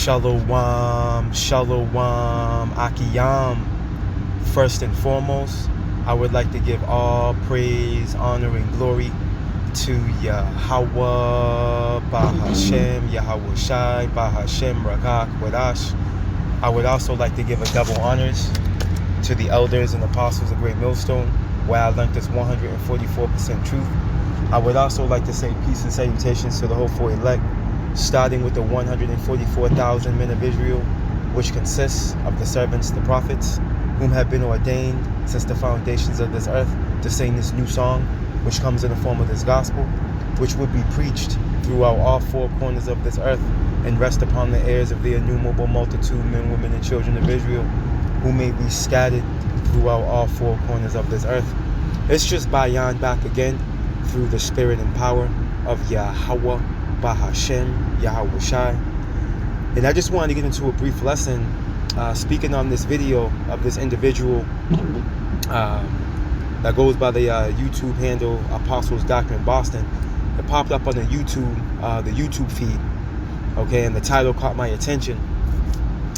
Shalom, Shalom, Akiyam. First and foremost, I would like to give all praise, honor, and glory to Yahweh, Bahashem, Yahweh Shai, Bahashem, Ragak, Wadash. I would also like to give a double honors to the elders and apostles of Great Millstone, where I learned this 144% truth. I would also like to say peace and salutations to the hopeful elect, starting with the 144,000 men of Israel, which consists of the servants, the prophets, whom have been ordained since the foundations of this earth to sing this new song, which comes in the form of this gospel, which would be preached throughout all four corners of this earth and rest upon the ears of the innumerable multitude, men, women, and children of Israel, who may be scattered throughout all four corners of this earth. It's just Bayan back again through the spirit and power of Yahweh, Bahashem, Yahweh Shai. And I just wanted to get into a brief lesson speaking on this video of this individual that goes by the YouTube handle Apostles Doctrine Boston. It popped up on the YouTube feed, okay, and the title caught my attention,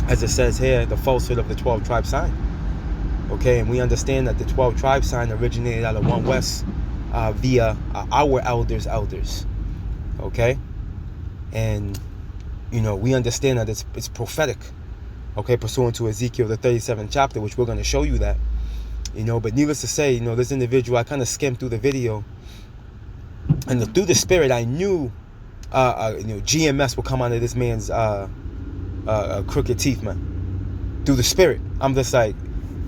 as it says here, the falsehood of the 12 tribe sign. Okay, and we understand that the 12 tribe sign originated out of One West via our elders, okay, and we understand that it's prophetic, okay, pursuant to Ezekiel the 37th chapter, which we're going to show you that, but needless to say, this individual, I kind of skimmed through the video, and through the spirit I knew GMS will come out of this man's crooked teeth, man. Through the spirit, I'm just like,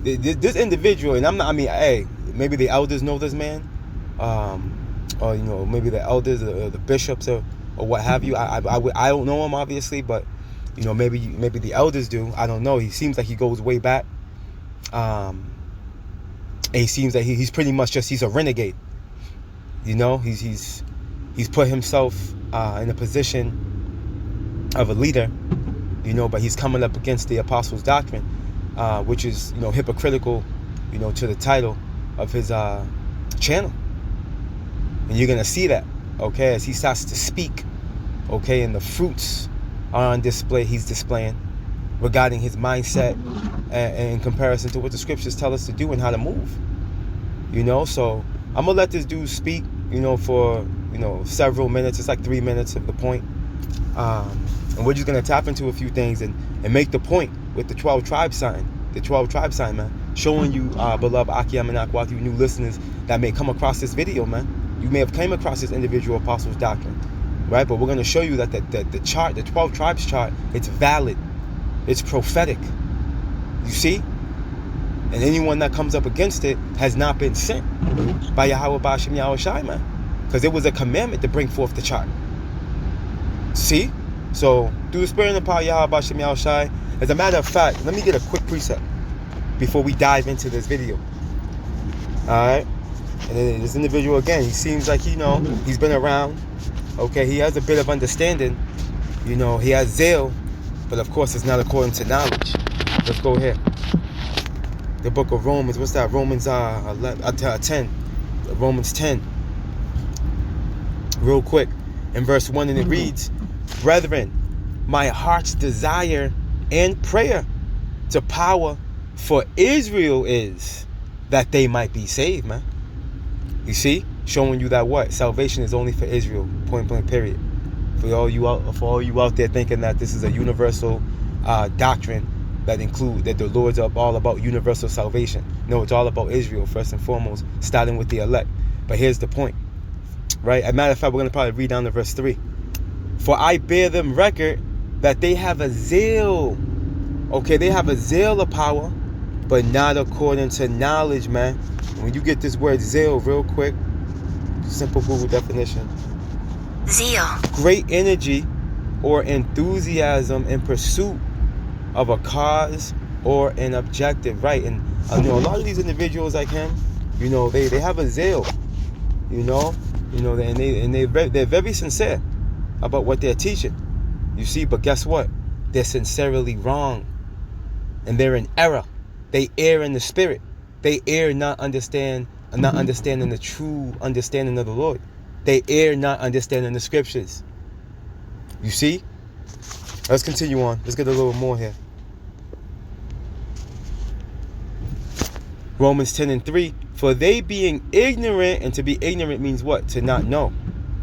this individual, and I'm not, hey, maybe the elders know this man, or maybe the elders or the bishops or what have you. I don't know him, obviously, but maybe the elders do. I don't know. He seems like he goes way back, and he seems that he's pretty much he's a renegade. He's put himself in a position of a leader, but he's coming up against the Apostles' Doctrine, which is hypocritical, to the title of his channel. And you're gonna see that, okay, as he starts to speak, okay, and the fruits are on display. He's displaying regarding his mindset and in comparison to what the scriptures tell us to do and how to move. So I'm gonna let this dude speak, for several minutes. It's like 3 minutes of the point, and we're just gonna tap into a few things and make the point with the 12 tribe sign. The 12 tribe sign, man, showing you, beloved Akiyam and Akwati, you new listeners that may come across this video, man. You may have came across this individual apostles' doctrine, right? But we're going to show you that the chart, the 12 tribes chart, it's valid. It's prophetic. You see? And anyone that comes up against it has not been sent by Yahweh Ba'ashem Yahweh Shai, man. Because it was a commandment to bring forth the chart. See? So, through the spirit and the power of Yahweh Ba'ashem Yahweh Shai, as a matter of fact, let me get a quick precept before we dive into this video. Alright? And then this individual, again, he seems like, he's been around. Okay, he has a bit of understanding. He has zeal. But of course, it's not according to knowledge. Let's go here. The book of Romans. What's that? Romans 10. Romans 10. Real quick. In verse 1, and it reads, "Brethren, my heart's desire and prayer to power for Israel is that they might be saved," man. You see, showing you that what salvation is only for Israel. Point blank. Period. For all you out there thinking that this is a universal doctrine that the Lord's all about universal salvation. No, it's all about Israel first and foremost, starting with the elect. But here's the point, right? As a matter of fact, we're gonna probably read down to verse 3. "For I bear them record that they have a zeal." Okay, they have a zeal of power, but not according to knowledge, man. When you get this word zeal real quick, simple Google definition. Zeal. Great energy or enthusiasm in pursuit of a cause or an objective, right? And a lot of these individuals like him, they have a zeal, and they're very sincere about what they're teaching. You see, but guess what? They're sincerely wrong. And they're in error. They err in the spirit. They err not understanding the true understanding of the Lord. They err not understanding the scriptures. You see? Let's continue on. Let's get a little more here. Romans 10:3. For they being ignorant, and to be ignorant means what? To not know,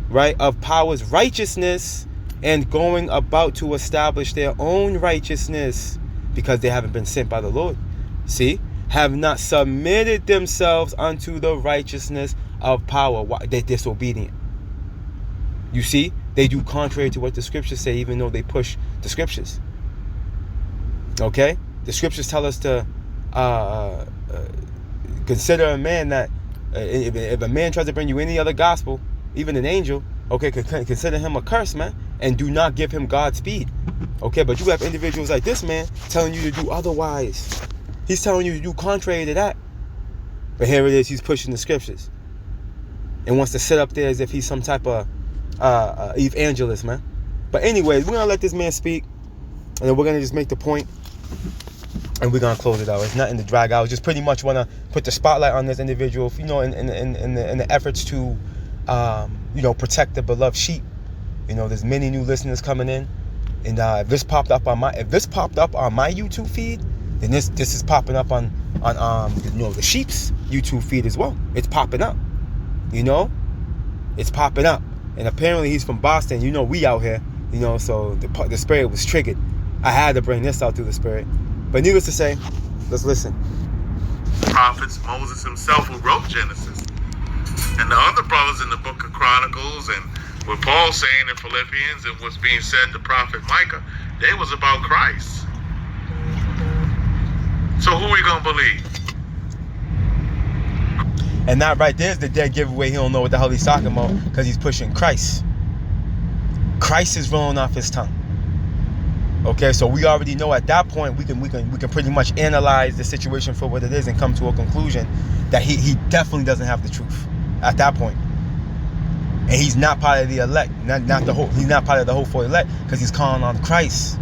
right? Of powers righteousness, and going about to establish their own righteousness, because they haven't been sent by the Lord. See? Have not submitted themselves unto the righteousness of power. Why? They're disobedient. You see? They do contrary to what the scriptures say, even though they push the scriptures. Okay? The scriptures tell us to consider a man that if a man tries to bring you any other gospel, even an angel, okay, consider him a curse, man, and do not give him Godspeed. Okay, but you have individuals like this man telling you to do otherwise. He's telling you to do contrary to that. But here it is, he's pushing the scriptures and wants to sit up there as if he's some type of evangelist, man. But anyways, we're going to let this man speak, and then we're going to just make the point, and we're going to close it out. It's nothing to drag out. Just pretty much want to put the spotlight on this individual, you know, in the efforts to, protect the beloved sheep. You know, there's many new listeners coming in, and if this popped up on my YouTube feed, then this is popping up on the sheep's YouTube feed as well. It's popping up, it's popping up. And apparently he's from Boston. You know, we out here, so the spirit was triggered. I had to bring this out through the spirit. But needless to say, let's listen. Prophets, Moses himself who wrote Genesis, and the other brothers in the book of Chronicles, and what Paul's saying in Philippians, and what's being said to prophet Micah, they was about Christ. So who we gonna believe? And that right there is the dead giveaway. He don't know what the hell he's talking about, because he's pushing Christ. Christ is rolling off his tongue. Okay, so we already know at that point we can pretty much analyze the situation for what it is and come to a conclusion that he definitely doesn't have the truth at that point. And he's not part of the elect, he's not part of the hopeful elect, because he's calling on Christ.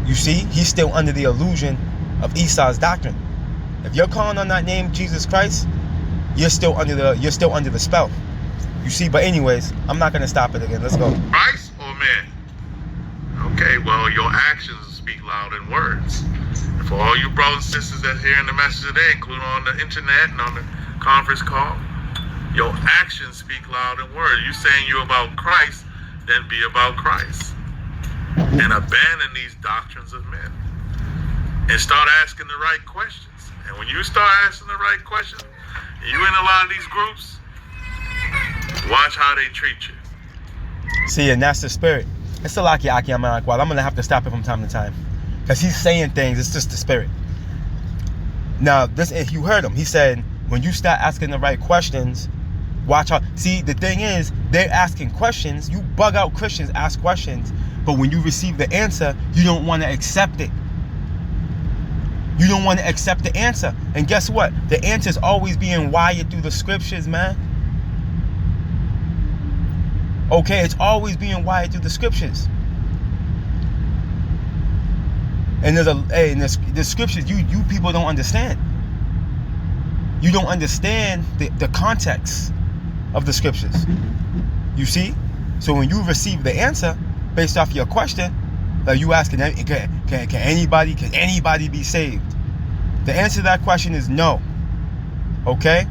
You see, he's still under the illusion of Esau's doctrine. If you're calling on that name, Jesus Christ, you're still under the spell. You see, but anyways, I'm not gonna stop it again. Let's go. Christ or man? Okay, well, your actions speak louder than words. And for all you brothers and sisters that hearing the message today, including on the internet and on the conference call, your actions speak louder than words. You saying you're about Christ, then be about Christ. And abandon these doctrines of men. And start asking the right questions. And when you start asking the right questions, and you in a lot of these groups, watch how they treat you. See, and that's the spirit. It's the Laki Aki Amanakwal. I'm going to have to stop it from time to time, because he's saying things. It's just the spirit. Now, if you heard him, he said, when you start asking the right questions, watch how. See, the thing is, they're asking questions. You bug out Christians, ask questions. But when you receive the answer, you don't want to accept it. You don't want to accept the answer. And guess what? The answer is always being wired through the scriptures, man. Okay, it's always being wired through the scriptures. And the scriptures you people don't understand. You don't understand the context of the scriptures. You see? So when you receive the answer based off your question, like you asking, can anybody be saved? The answer to that question is no. Okay?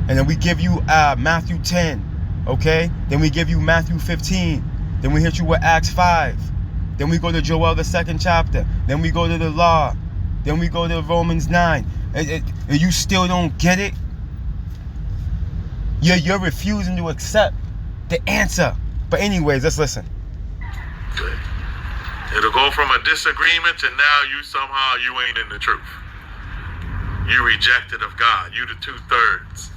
And then we give you Matthew 10. Okay? Then we give you Matthew 15. Then we hit you with Acts 5. Then we go to Joel, the 2nd chapter. Then we go to the law. Then we go to Romans 9. And you still don't get it? You're refusing to accept the answer. But anyways, let's listen. Good. It'll go from a disagreement to now you ain't in the truth. You rejected of God. You the 2/3.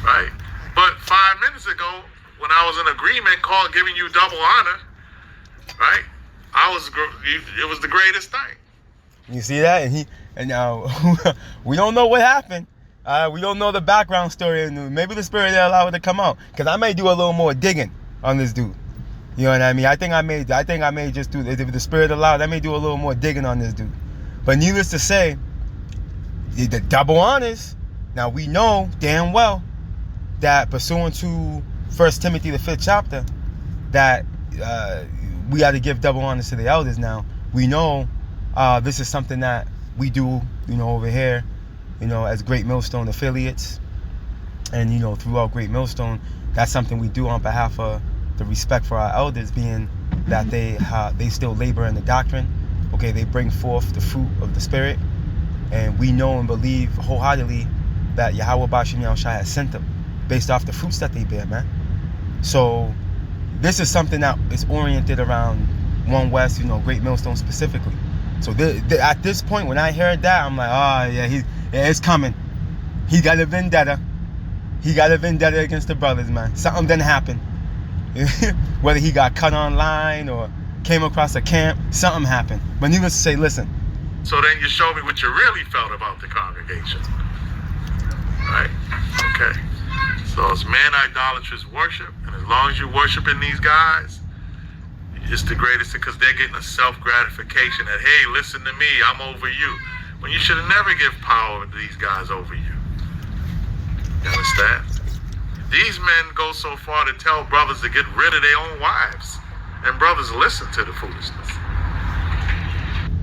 Right? But 5 minutes ago, when I was in agreement, giving you double honor, right? It was the greatest thing. You see that? And now we don't know what happened. We don't know the background story, and maybe the spirit there allowed it to come out. Because I may do a little more digging on this dude. You know what I mean? I think I may just do, if the spirit allowed, I may do a little more digging on this dude. But needless to say, the double honors. Now we know damn well that pursuant to 1 Timothy the 5th chapter, that we got to give double honors to the elders now. We know this is something that we do, over here, as Great Millstone affiliates. And, throughout Great Millstone, that's something we do on behalf of the respect for our elders, being that they still labor in the doctrine. Okay, they bring forth the fruit of the Spirit. And we know and believe wholeheartedly that Yahweh Bashim Yahushua has sent them based off the fruits that they bear, man. So this is something that is oriented around One West, Great Millstone specifically. So at this point, when I heard that, I'm like, oh, yeah, it's coming. He got a vendetta. He got a vendetta against the brothers, man. Something didn't happen. Whether he got cut online or came across a camp, something happened. But needless to say, listen. So then you show me what you really felt about the congregation. Right? Okay. So it's man-idolatrous worship. And as long as you're worshiping these guys, it's the greatest thing, because they're getting a self-gratification that, hey, listen to me, I'm over you. When you should never give power to these guys over you. You understand? These men go so far to tell brothers to get rid of their own wives. And brothers listen to the foolishness.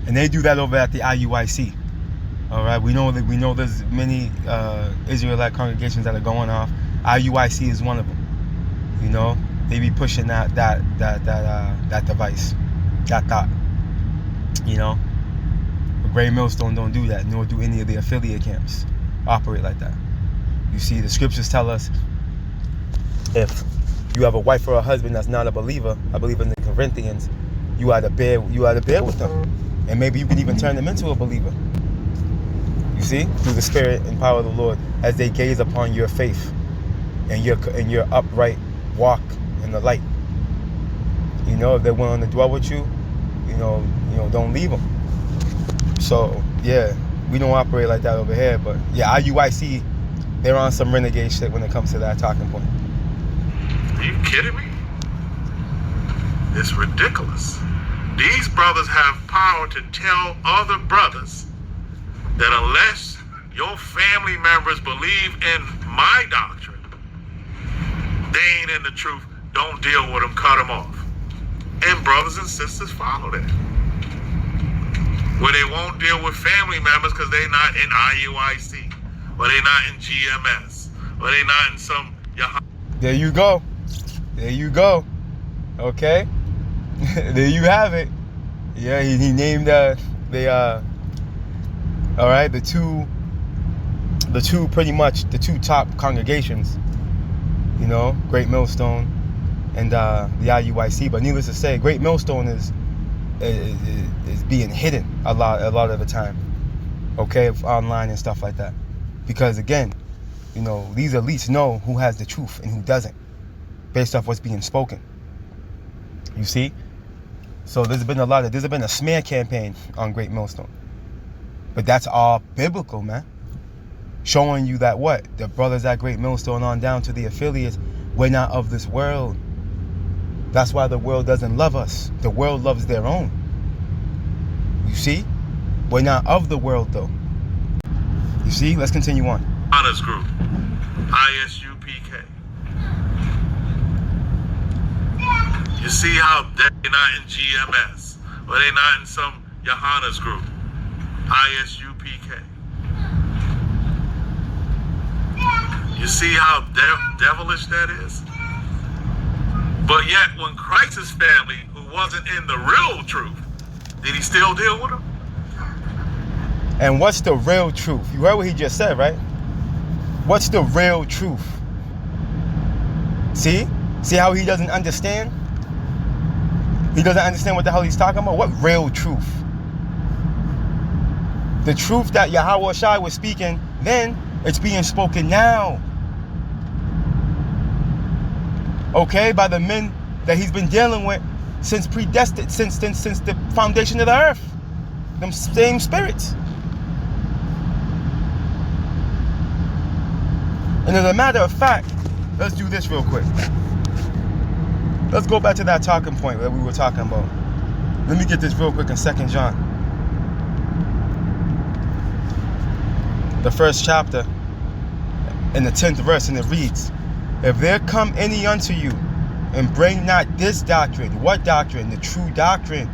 And they do that over at the IUIC. All right, we know there's many Israelite congregations that are going off. IUIC is one of them. They be pushing that device, that thought. But Great Millstone don't do that, nor do any of the affiliate camps operate like that. You see, the scriptures tell us if you have a wife or a husband that's not a believer, I believe in the Corinthians, you are to bear with them. And maybe you can even turn them into a believer. You see, through the Spirit and power of the Lord, as they gaze upon your faith and your upright walk in the light. If they're willing to dwell with you, don't leave them. So yeah, we don't operate like that over here. But yeah, IUIC, they're on some renegade shit when it comes to that talking point. Are you kidding me? It's ridiculous. These brothers have power to tell other brothers that unless your family members believe in my doctrine, they ain't in the truth, don't deal with them, cut them off. And brothers and sisters follow that. Where they won't deal with family members because they're not in IUIC, or they're not in GMS, or they're not in some... There you go. Okay? There you have it. Yeah, he named the two pretty much the two top congregations, Great Millstone and the IUIC. But needless to say, Great Millstone is being hidden a lot of the time, okay, online and stuff like that, because again, these elites know who has the truth and who doesn't, based off what's being spoken. You see. So there's been a smear campaign on Great Millstone. But that's all biblical, man. Showing you that the brothers at Great Millstone on down to the affiliates, we're not of this world. That's why the world doesn't love us. The world loves their own. You see? We're not of the world, though. You see? Let's continue on. Honors Group, ISUPK. You see how they're not in GMS, or they're not in some Yohanas group, ISUPK. You see how devilish that is? But yet, when Christ's family, who wasn't in the real truth, did he still deal with them? And what's the real truth? You heard what he just said, right? What's the real truth? See? See how he doesn't understand? He doesn't understand what the hell he's talking about. What real truth? The truth that Yahweh Shai was speaking then, it's being spoken now. Okay, by the men that he's been dealing with since predestined, since the foundation of the earth. Them same spirits. And as a matter of fact, let's do this real quick. Let's go back to that talking point that we were talking about. Let me get this real quick in 2 John. The first chapter, in the 10th verse, and it reads, "If there come any unto you, and bring not this doctrine. What doctrine? The true doctrine.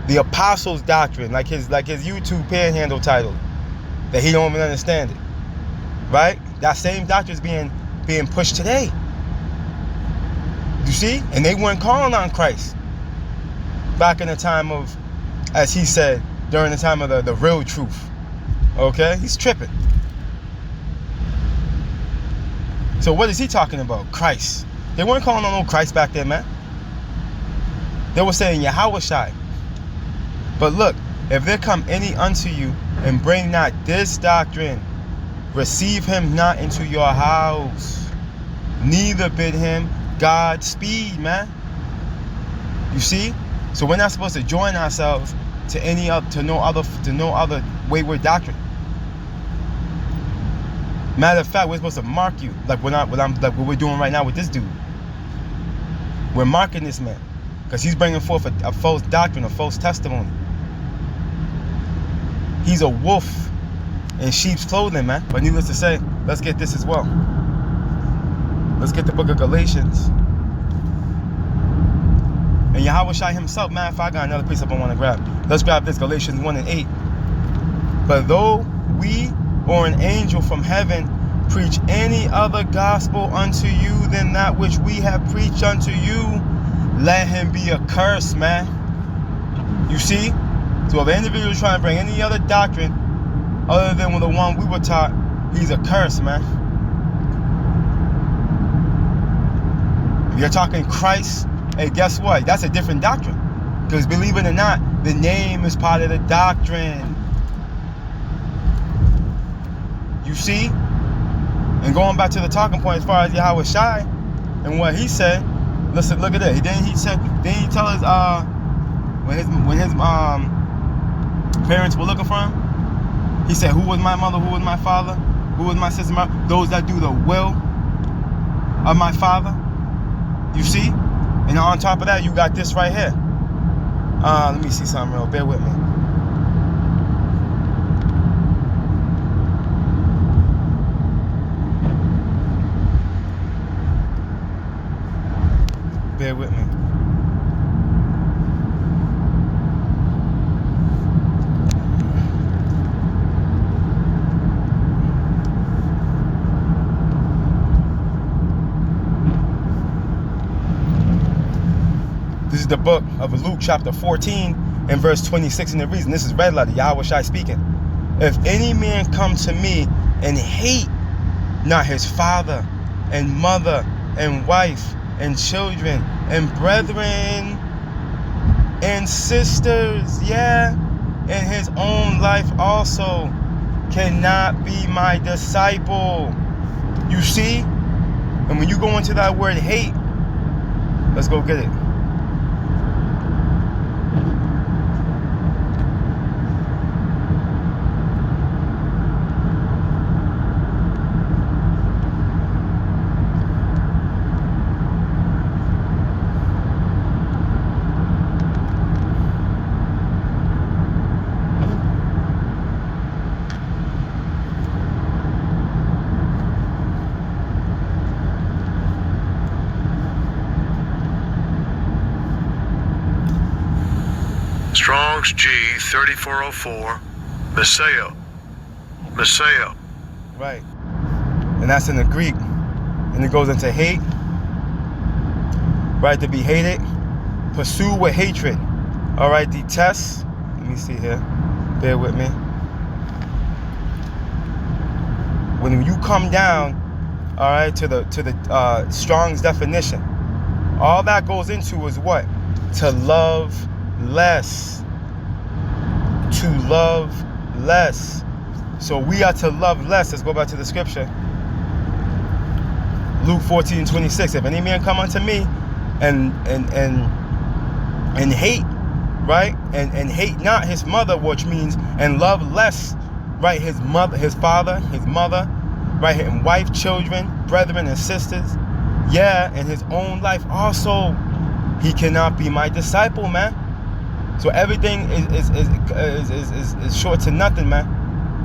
The apostles' doctrine, like his YouTube panhandle title, that he don't even understand it. Right? That same doctrine is being pushed today. You see? And they weren't calling on Christ back in the time of, as he said, during the time of the real truth. Okay? He's tripping. So what is he talking about? Christ. They weren't calling on no Christ back then, man. They were saying Yahushai. But look, if there come any unto you and bring not this doctrine, receive him not into your house, neither bid him Godspeed, man. You see? So we're not supposed to join ourselves to no other wayward doctrine. Matter of fact, we're supposed to mark you like what we're doing right now with this dude. We're marking this man because he's bringing forth a false doctrine, a false testimony. He's a wolf in sheep's clothing, man. But needless to say, let's get this as well. Let's get the book of Galatians. And Yahushua himself, man, if I got another piece up I want to grab. Let's grab this, Galatians 1 and 8. But though we or an angel from heaven preach any other gospel unto you than that which we have preached unto you, let him be accursed, man. You see? So if an individual is trying to bring any other doctrine other than the one we were taught, he's accursed, man. If you're talking Christ, hey, guess what? That's a different doctrine. Because believe it or not, the name is part of the doctrine. You see? And going back to the talking point as far as Yahushai and what he said, listen, look at that. Didn't he tell us when his parents were looking for him? He said, who was my mother, who was my father, who was my sister, those that do the will of my father. You see? And on top of that, you got this right here. Let me see something real. Bear with me. Bear with me. This is the book of Luke chapter 14 and verse 26 and the reason. This is red letter, Yahushua speaking. If any man come to me and hate not his father and mother and wife and children and brethren and sisters, yeah, and his own life also, cannot be my disciple. You see? And when you go into that word hate, let's go get it. Strong's G 3404, Messiah. Right. And that's in the Greek. And it goes into hate. Right, to be hated. Pursue with hatred. Alright, detest. Let me see here. Bear with me. When you come down, alright, to the Strong's definition, all that goes into is what? To love less. To love less. So we are to love less. Let's go back to the scripture. Luke 14:26. If any man come unto me and hate, right? And hate not his mother, which means and love less, right? His mother, his father, his mother, right? And wife, children, brethren, and sisters. Yeah, and his own life also, he cannot be my disciple, man. So everything is short to nothing, man,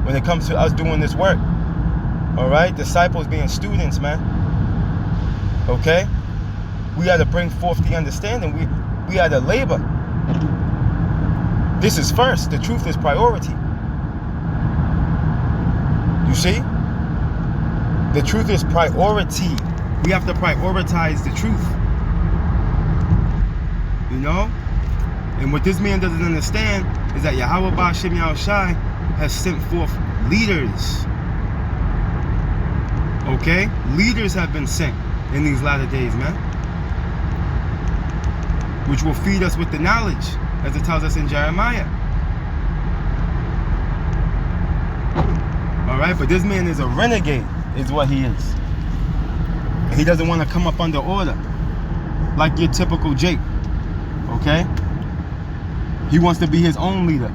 when it comes to us doing this work. All right, disciples being students, man. Okay. We had to bring forth the understanding. We had to labor. This is first. The truth is priority. You see? The truth is priority. We have to prioritize the truth. You know? And what this man doesn't understand is that Yahweh Ba'ashem Yahushai has sent forth leaders. Okay? Leaders have been sent in these latter days, man. Which will feed us with the knowledge, as it tells us in Jeremiah. Alright? But this man is a renegade, is what he is. He doesn't want to come up under order. Like your typical Jake. Okay? He wants to be his own leader.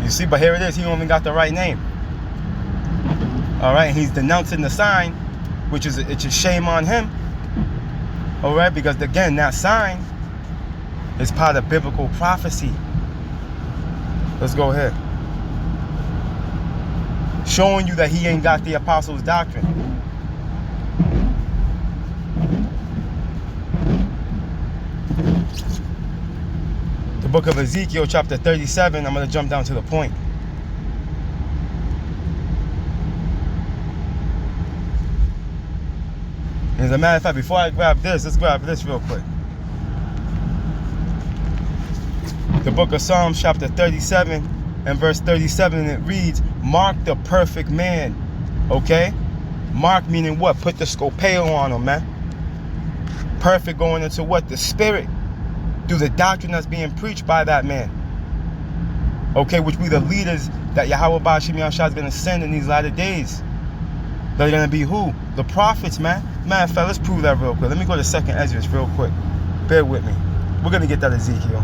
You see, but here it is. He don't even got the right name. Alright, he's denouncing the sign, which is it's a shame on him. Alright, because again, that sign is part of biblical prophecy. Let's go ahead. Showing you that he ain't got the apostles' doctrine. The book of Ezekiel, chapter 37. I'm going to jump down to the point. As a matter of fact, before I grab this, let's grab this real quick. The book of Psalms, chapter 37 and verse 37, and it reads, mark the perfect man. Okay? Mark meaning what? Put the scopeo on him, man. Perfect going into what? The spirit. Through the doctrine that's being preached by that man. Okay, which be the leaders that Yahweh Ba'ashem Yahushua is going to send in these latter days. They're going to be who? The prophets, man. Man, fella, let's prove that real quick. Let me go to 2nd Ezra real quick. Bear with me. We're going to get that Ezekiel.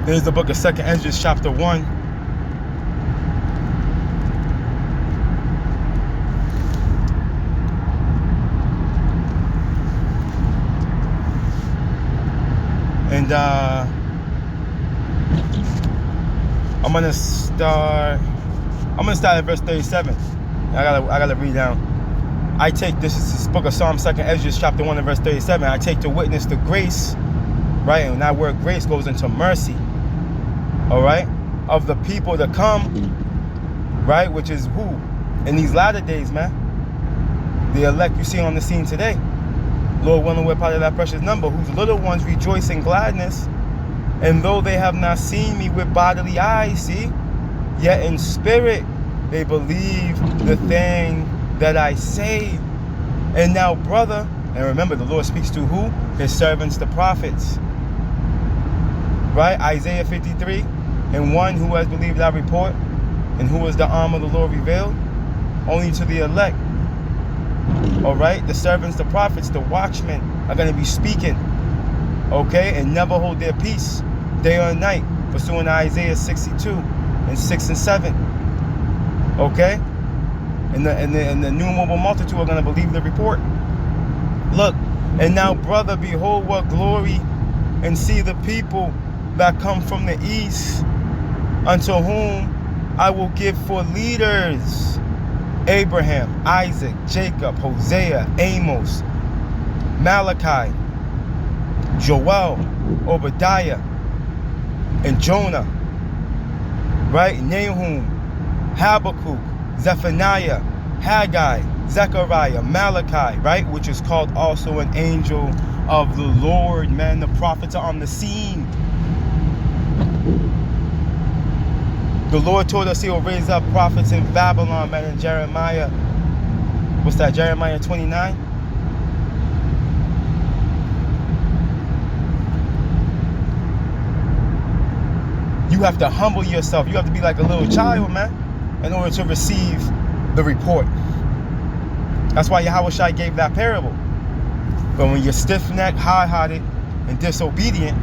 There's the book of 2nd Ezra, chapter 1. And I'm gonna start at verse 37. I gotta read down. I take this book of Psalms, 2nd Ezra, chapter 1 and verse 37. I take to witness the grace, right? And that word grace goes into mercy, all right, of the people to come, right? Which is who? In these latter days, man. The elect you see on the scene today. Lord willing, we're part of that precious number, whose little ones rejoice in gladness. And though they have not seen me with bodily eyes, see, yet in spirit they believe the thing that I say. And now, brother, and remember, the Lord speaks to who? His servants, the prophets. Right? Isaiah 53, and one who has believed our report, and who is the arm of the Lord revealed, only to the elect. All right, the servants, the prophets, the watchmen are going to be speaking, okay, and never hold their peace day or night, pursuing Isaiah 62 and 6 and 7, okay, and the innumerable multitude are going to believe the report. Look, and now, brother, behold what glory, and see the people that come from the east, unto whom I will give for leaders Abraham, Isaac, Jacob, Hosea, Amos, Malachi, Joel, Obadiah, and Jonah, right? Nahum, Habakkuk, Zephaniah, Haggai, Zechariah, Malachi, right? Which is called also an angel of the Lord, man. The prophets are on the scene. The Lord told us he will raise up prophets in Babylon, man, in Jeremiah. What's that? Jeremiah 29? You have to humble yourself. You have to be like a little child, man, in order to receive the report. That's why Yahweh gave that parable. But when you're stiff-necked, high-hearted, and disobedient,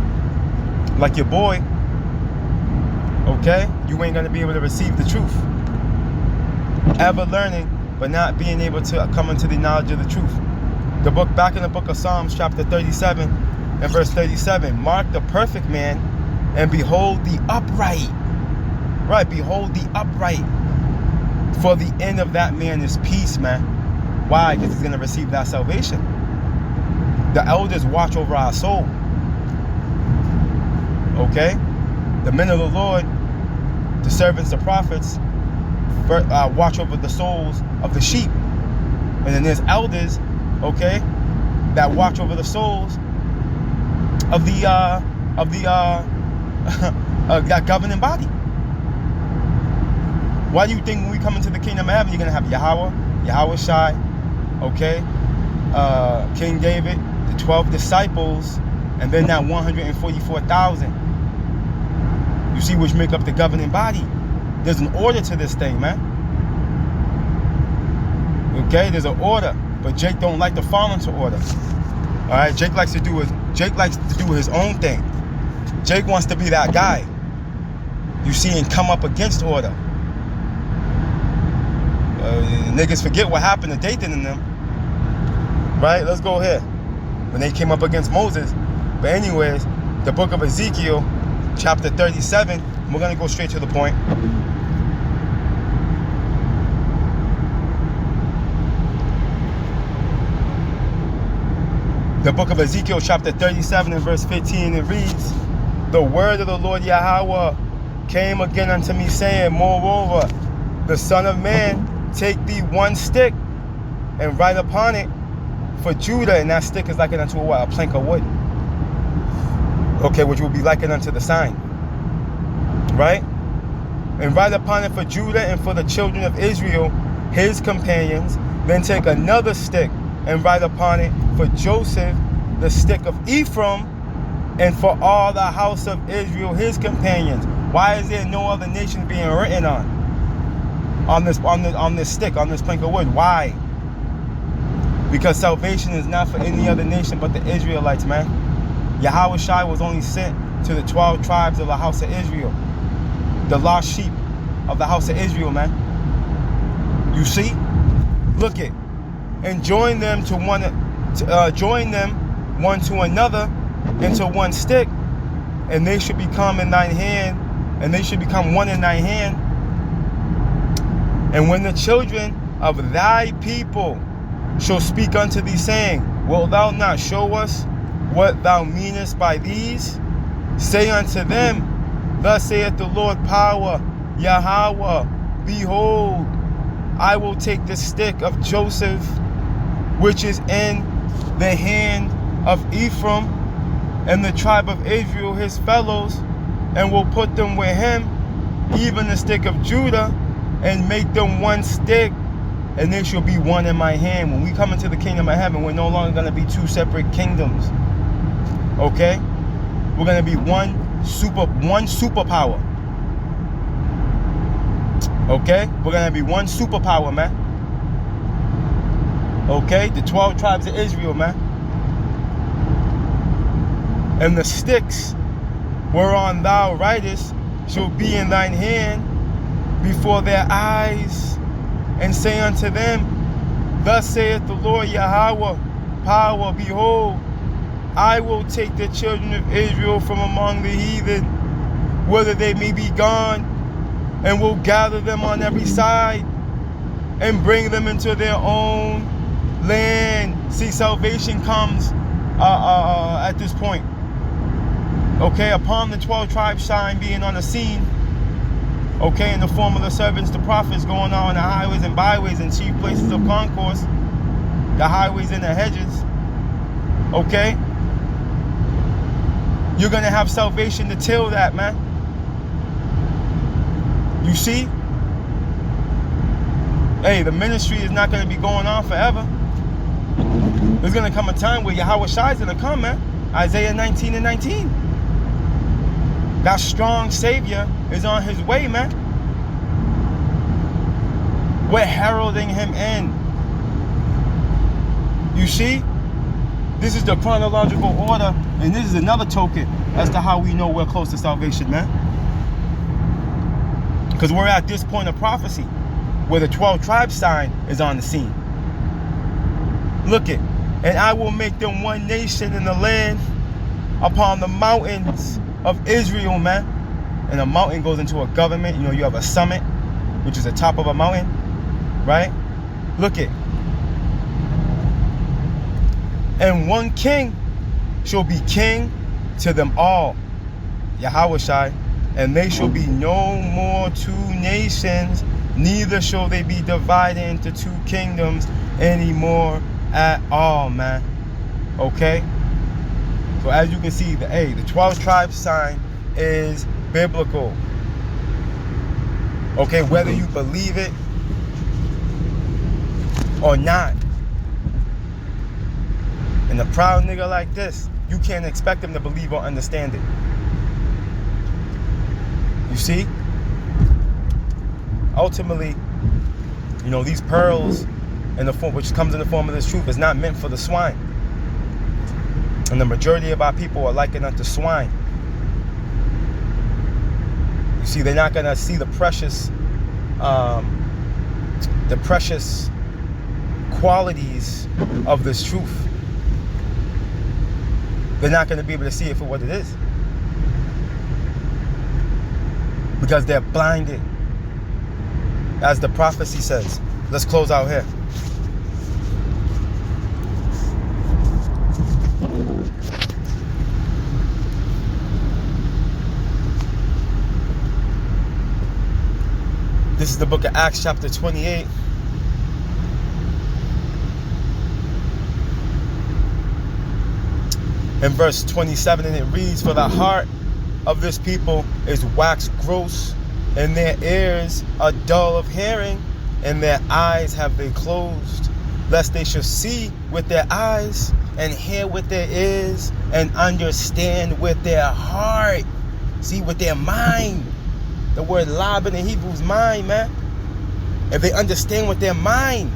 like your boy, okay, you ain't going to be able to receive the truth. Ever learning, but not being able to come into the knowledge of the truth. The book, back in the book of Psalms, chapter 37 and verse 37, mark the perfect man, and behold the upright. Right, behold the upright, for the end of that man is peace, man. Why? Because he's going to receive that salvation. The elders watch over our soul. Okay? The men of the Lord, the servants, the prophets, watch over the souls of the sheep. And then there's elders, okay, that watch over the souls of the that governing body. Why do you think when we come into the kingdom of heaven, you're gonna have Yahweh Shai, okay, King David, the 12 disciples, and then that 144,000. You see, which make up the governing body. There's an order to this thing, man. Okay, there's an order, but Jake don't like to fall into order. All right, Jake likes to do his own thing. Jake wants to be that guy. You see, and come up against order. Niggas forget what happened to Dathan and them. Right? Let's go here. When they came up against Moses. But anyways, the book of Ezekiel, chapter 37. We're going to go straight to the point. The book of Ezekiel, chapter 37 and verse 15, it reads, the word of the Lord Yahweh came again unto me, saying, moreover, the Son of Man, take thee one stick and write upon it for Judah. And that stick is likened unto a plank of wood. Okay, which will be likened unto the sign. Right? And write upon it for Judah and for the children of Israel, his companions. Then take another stick and write upon it for Joseph, the stick of Ephraim, and for all the house of Israel, his companions. Why is there no other nation being written on this stick, on this plank of wood? Why? Because salvation is not for any other nation but the Israelites, man. Yahweh Shai was only sent to the 12 tribes of the house of Israel, the lost sheep of the house of Israel, man. You see? Look it. And join them one to another into one stick, and they should become in thine hand, and they should become one in thine hand. And when the children of thy people shall speak unto thee, saying, wilt thou not show us what thou meanest by these? Say unto them, thus saith the Lord power, Yahweh, behold, I will take the stick of Joseph, which is in the hand of Ephraim, and the tribe of Israel his fellows, and will put them with him, even the stick of Judah, and make them one stick, and they shall be one in my hand. When we come into the kingdom of heaven, we're no longer going to be two separate kingdoms. Okay? We're going to be one superpower. Okay? We're going to be one superpower, man. Okay? The 12 tribes of Israel, man. And the sticks whereon thou writest shall be in thine hand before their eyes, and say unto them, thus saith the Lord Yahweh, power, behold, I will take the children of Israel from among the heathen, whither they may be gone, and will gather them on every side, and bring them into their own land. See, salvation comes at this point. Okay, upon the 12 tribes sign being on the scene, okay, in the form of the servants, the prophets, going on the highways and byways and chief places of concourse, the highways and the hedges, okay? You're going to have salvation to till that, man. You see? Hey, the ministry is not going to be going on forever. There's going to come a time where Yahweh Shai is going to come, man. Isaiah 19 and 19. That strong Savior is on his way, man. We're heralding him in. You see? This is the chronological order, and this is another token as to how we know we're close to salvation, man. Because we're at this point of prophecy where the 12 tribes sign is on the scene. Look it. And I will make them one nation in the land upon the mountains of Israel, man. and a mountain goes into a government, you know, you have a summit, which is the top of a mountain, right? Look it. And one king shall be king to them all, Yahushai, and they shall be no more two nations, neither shall they be divided into two kingdoms anymore at all, man. Okay? So as you can see, the 12 tribes sign is biblical. Okay, whether you believe it or not. And a proud nigga like this, you can't expect him to believe or understand it. You see? Ultimately, you know, these pearls in the form, which comes in the form of this truth, is not meant for the swine. And the majority of our people are likened unto swine. You see, they're not gonna see the precious qualities of this truth. They're not gonna be able to see it for what it is, because they're blinded, as the prophecy says. Let's close out here. This is the book of Acts chapter 28. In verse 27, and it reads, "For the heart of this people is waxed gross, and their ears are dull of hearing, and their eyes have they closed, lest they should see with their eyes, and hear with their ears, and understand with their heart." See, with their mind. The word laban in Hebrew is mind, man. If they understand with their mind,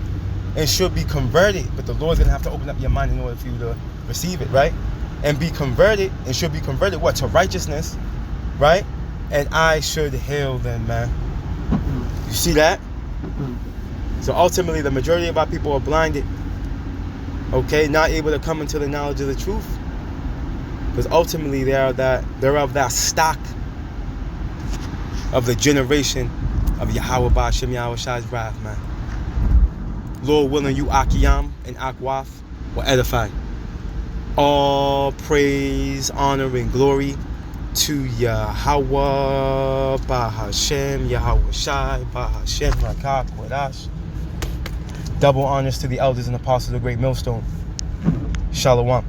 and should be converted. But the Lord's going to have to open up your mind in order for you to receive it, right? And be converted, and should be converted, what? To righteousness, right? And I should heal them, man. You see that? So ultimately, the majority of our people are blinded. Okay? Not able to come into the knowledge of the truth. Because ultimately, they're of that stock of the generation of Yahweh Ba'ashem Yahushai's wrath, man. Lord willing, you Akiyam and Akwaf will edify. All praise, honor, and glory to Yahweh Ba'ashem Yahushai Ba'ashem Rakak Wadash. Double honors to the elders and apostles of the Great Millstone. Shalom.